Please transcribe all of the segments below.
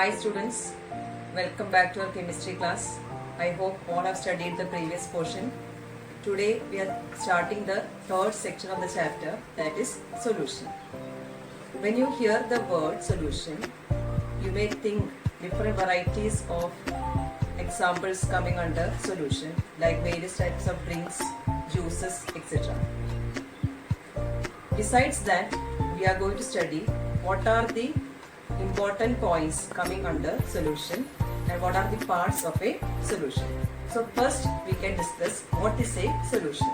Hi students, welcome back to our chemistry class. I hope all have studied the previous portion. Today we are starting the third section of the chapter, that is solution. When you hear the word solution, you may think different varieties of examples coming under solution, like various types of drinks, juices, etc. Besides that, we are going to study what are the important points coming under solution and what are the parts of a solution. So first we can discuss what is a solution.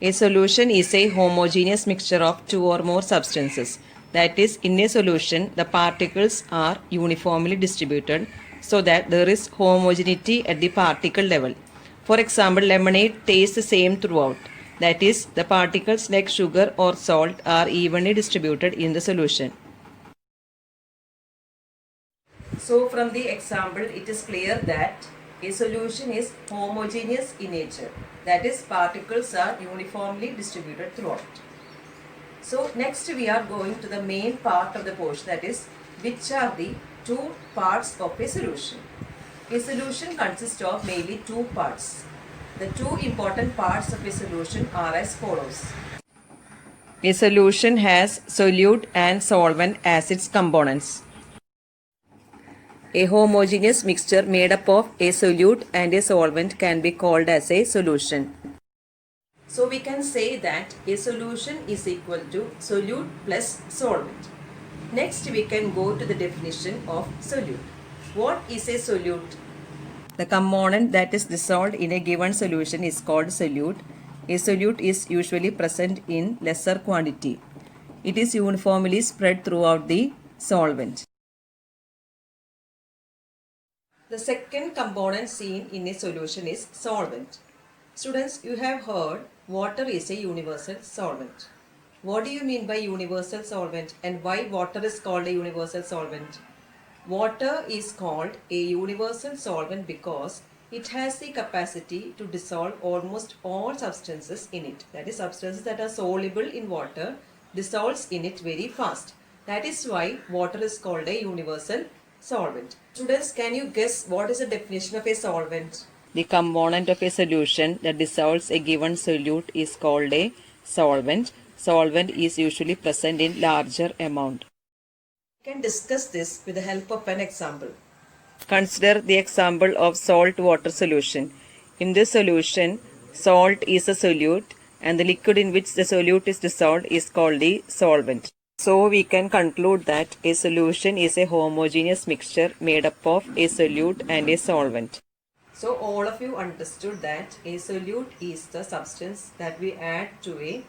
A solution is a homogeneous mixture of two or more substances. That is, in a solution, the particles are uniformly distributed so that there is homogeneity at the particle level. For example, lemonade tastes the same throughout. That is, the particles like sugar or salt are evenly distributed in the solution. So from the example, it is clear that a solution is homogeneous in nature. That is, particles are uniformly distributed throughout. So next we are going to the main part of the portion, that is, which are the two parts of a solution. A solution consists of mainly two parts. The two important parts of a solution are as follows. A solution has solute and solvent as its components. A homogeneous mixture made up of a solute and a solvent can be called as a solution. So we can say that a solution is equal to solute plus solvent. Next we can go to the definition of solute. What is a solute? The component that is dissolved in a given solution is called solute. A solute is usually present in lesser quantity. It is uniformly spread throughout the solvent. The second component seen in a solution is solvent. Students, you have heard water is a universal solvent. What do you mean by universal solvent and why water is called a universal solvent? Water is called a universal solvent because it has the capacity to dissolve almost all substances in it. That is, substances that are soluble in water dissolves in it very fast. That is why water is called a universal solvent. Students, can you guess what is the definition of a solvent? The component of a solution that dissolves a given solute is called a solvent. Solvent is usually present in larger amount. We can discuss this with the help of an example. Consider the example of salt water solution. In this solution, salt is a solute and the liquid in which the solute is dissolved is called the solvent. So we can conclude that a solution is a homogeneous mixture made up of a solute and a solvent. So all of you understood that a solute is the substance that we add to a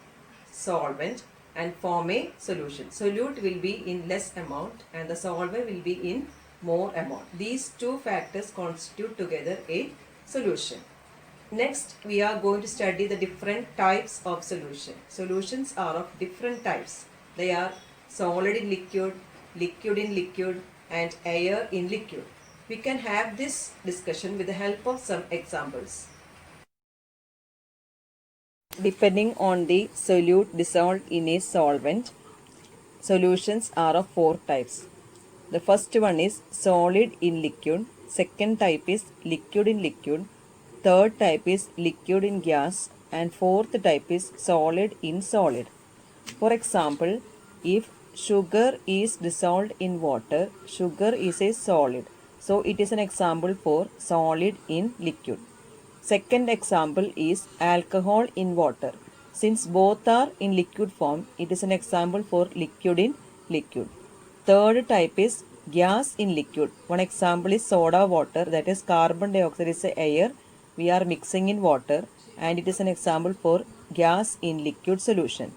solvent and form a solution. Solute will be in less amount and the solvent will be in more amount. These two factors constitute together a solution. Next, we are going to study the different types of solution. Solutions are of different types. They are solid in liquid, liquid in liquid, and air in liquid. We can have this discussion with the help of some examples. Depending on the solute dissolved in a solvent, solutions are of four types. The first one is solid in liquid, second type is liquid in liquid, third type is liquid in gas, and fourth type is solid in solid. For example, if sugar is dissolved in water, sugar is a solid. So it is an example for solid in liquid. Second example is alcohol in water. Since both are in liquid form, it is an example for liquid in liquid. Third type is gas in liquid. One example is soda water, that is carbon dioxide is the air we are mixing in water, and it is an example for gas in liquid solution.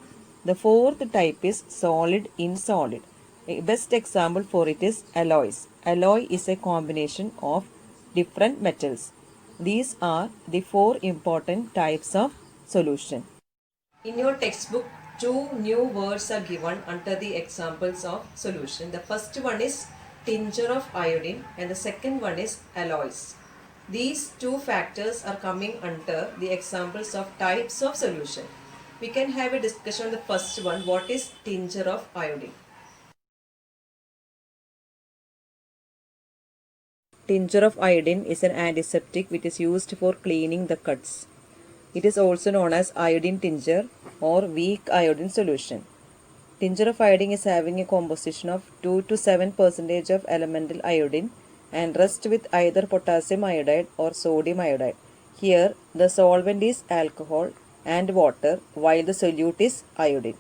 The fourth type is solid in solid. A best example for it is alloys. Alloy is a combination of different metals. These are the four important types of solution. In your textbook, two new words are given under the examples of solution. The first one is tincture of iodine and the second one is alloys. These two factors are coming under the examples of types of solution. We can have a discussion on the first one, what is tincture of iodine. Tincture of iodine is an antiseptic which is used for cleaning the cuts. It is also known as iodine tincture or weak iodine solution. Tincture of iodine is having a composition of 2 to 7% of elemental iodine and rest with either potassium iodide or sodium iodide. Here, the solvent is alcohol and water while the solute is iodine.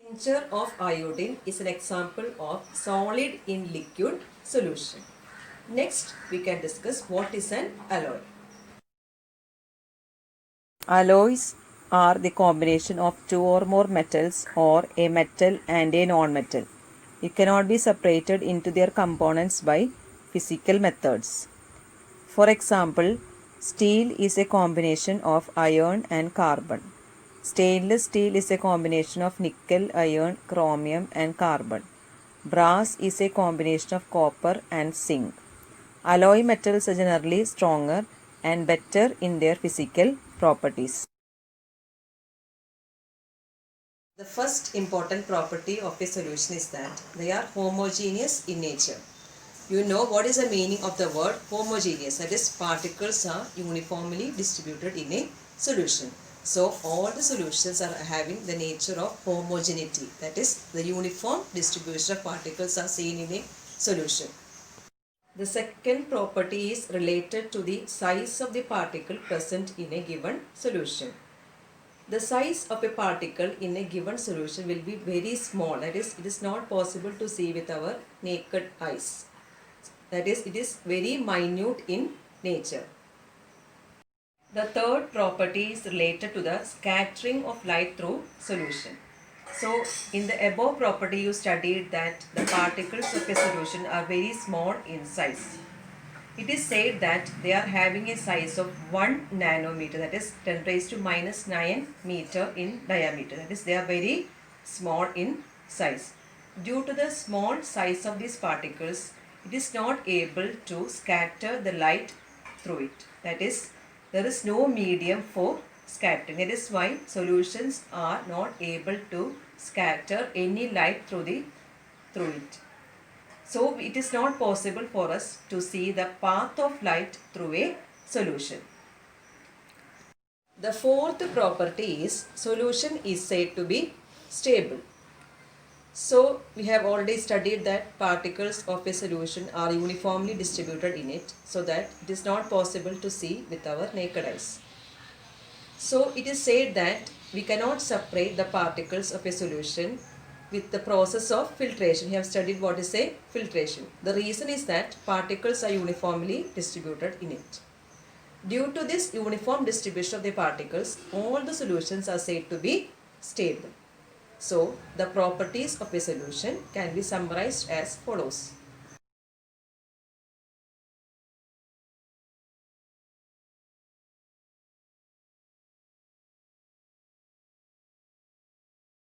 Tincture of iodine is an example of solid in liquid solution. Next, we can discuss what is an alloy. Alloys are the combination of two or more metals or a metal and a non-metal. It cannot be separated into their components by physical methods. For example, steel is a combination of iron and carbon. Stainless steel is a combination of nickel, iron, chromium and carbon. Brass is a combination of copper and zinc. Alloy metals are generally stronger and better in their physical properties. The first important property of a solution is that they are homogeneous in nature. You know what is the meaning of the word homogeneous, that is particles are uniformly distributed in a solution. So all the solutions are having the nature of homogeneity, that is the uniform distribution of particles are seen in a solution. The second property is related to the size of the particle present in a given solution. The size of a particle in a given solution will be very small, that is, it is not possible to see with our naked eyes. That is, it is very minute in nature. The third property is related to the scattering of light through solution. So, in the above property, you studied that the particles of a solution are very small in size. It is said that they are having a size of 1 nanometer, that is 10 raised to minus 9 meter in diameter. That is, they are very small in size. Due to the small size of these particles, it is not able to scatter the light through it. That is, there is no medium for scattering. That is why solutions are not able to scatter any light through it. So it is not possible for us to see the path of light through a solution. The fourth property is solution is said to be stable. So we have already studied that particles of a solution are uniformly distributed in it, so that it is not possible to see with our naked eyes. So it is said that we cannot separate the particles of a solution with the process of filtration. We have studied what is a filtration. The reason is that particles are uniformly distributed in it. Due to this uniform distribution of the particles, all the solutions are said to be stable. So, the properties of a solution can be summarized as follows.